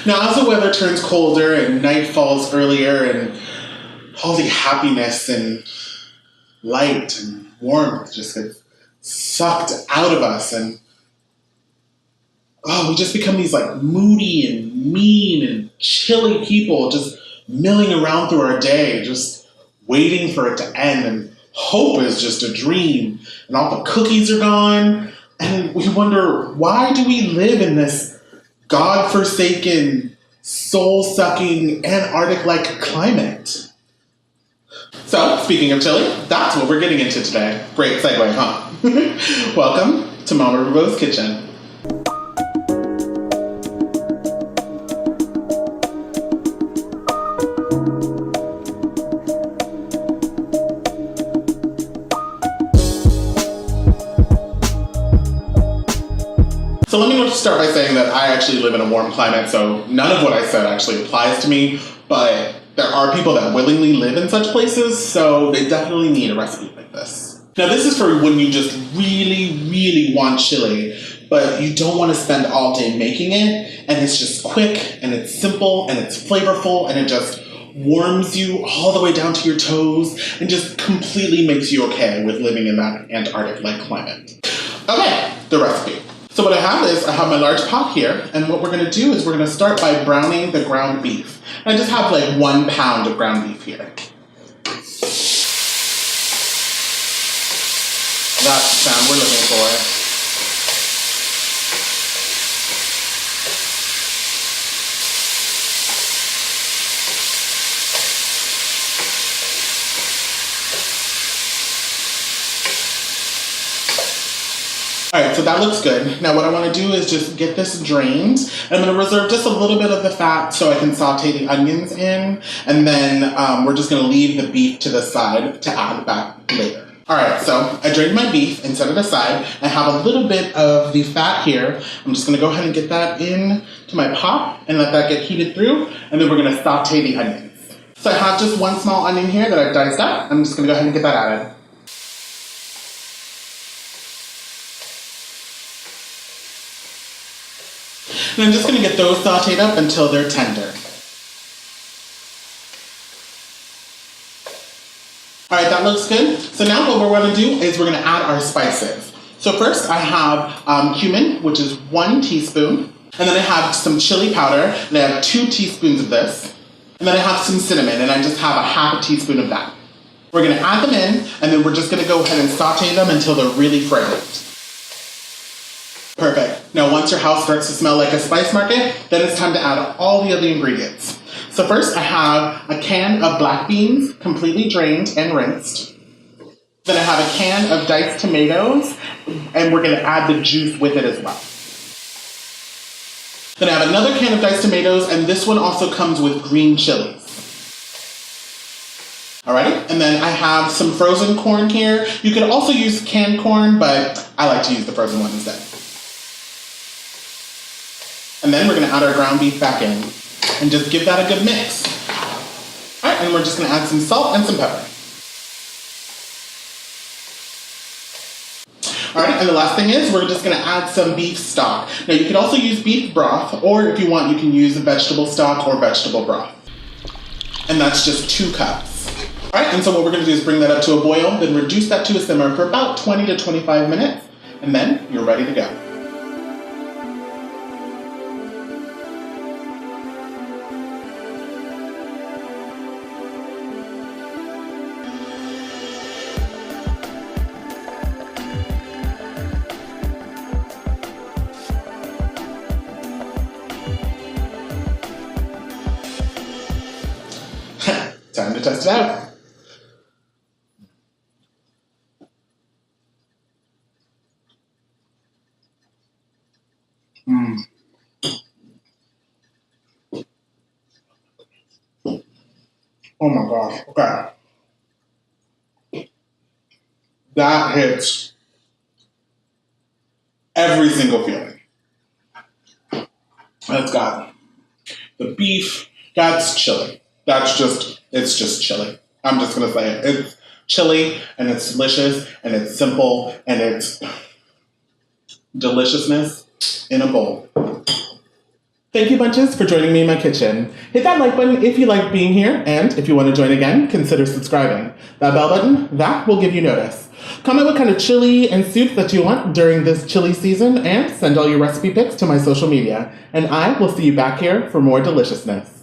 Now, as the weather turns colder and night falls earlier and all the happiness and light and warmth just gets sucked out of us and we just become these like moody and mean and chilly people just milling around through our day, just waiting for it to end, and hope is just a dream, and all the cookies are gone, and we wonder, why do we live in this God-forsaken, soul-sucking, Antarctic-like climate? So, speaking of chili, that's what we're getting into today. Great segue, huh? Welcome to Mama Reubo's Kitchen. So let me start by saying that I actually live in a warm climate, so none of what I said actually applies to me, but there are people that willingly live in such places, so they definitely need a recipe like this. Now this is for when you just really want chili, but you don't want to spend all day making it, and it's just quick, and it's simple, and it's flavorful, and it just warms you all the way down to your toes, and just completely makes you okay with living in that Antarctic-like climate. Okay, the recipe. So what I have my large pot here, and what we're going to do is we're going to start by browning the ground beef. And I just have like 1 pound of ground beef here. That's the sound we're looking for. Alright, so that looks good. Now what I want to do is just get this drained. I'm going to reserve just a little bit of the fat so I can saute the onions in, and then we're just going to leave the beef to the side to add back later. Alright, so I drained my beef and set it aside. I have a little bit of the fat here. I'm just going to go ahead and get that in to my pot and let that get heated through, and then we're going to saute the onions. So I have just 1 small onion here that I've diced up. I'm just going to go ahead and get that added. And I'm just going to get those sauteed up until they're tender. Alright, that looks good. So now what we're going to do is we're going to add our spices. So first I have cumin, which is 1 teaspoon. And then I have some chili powder, and I have 2 teaspoons of this. And then I have some cinnamon, and I just have a half a teaspoon of that. We're going to add them in, and then we're just going to go ahead and saute them until they're really fragrant. Perfect. Now once your house starts to smell like a spice market, then it's time to add all the other ingredients. So first I have a can of black beans, completely drained and rinsed. Then I have a can of diced tomatoes, and we're going to add the juice with it as well. Then I have another can of diced tomatoes, and this one also comes with green chilies. Alrighty, and then I have some frozen corn here. You could also use canned corn, but I like to use the frozen one instead. And then we're going to add our ground beef back in and just give that a good mix. Alright, and we're just going to add some salt and some pepper. Alright, and the last thing is we're just going to add some beef stock. Now you can also use beef broth, or if you want you can use vegetable stock or vegetable broth. And that's just 2 cups. Alright, and so what we're going to do is bring that up to a boil, then reduce that to a simmer for about 20 to 25 minutes, and then you're ready to go. Time to test it out. Oh my gosh, okay. That hits every single feeling. That's got the beef, that's chili. It's just chili. I'm just gonna say it. It's chili, and it's delicious, and it's simple, and it's deliciousness in a bowl. Thank you, Bunches, for joining me in my kitchen. Hit that like button if you like being here, and if you want to join again, consider subscribing. That bell button, that will give you notice. Comment what kind of chili and soup that you want during this chili season, and send all your recipe pics to my social media. And I will see you back here for more deliciousness.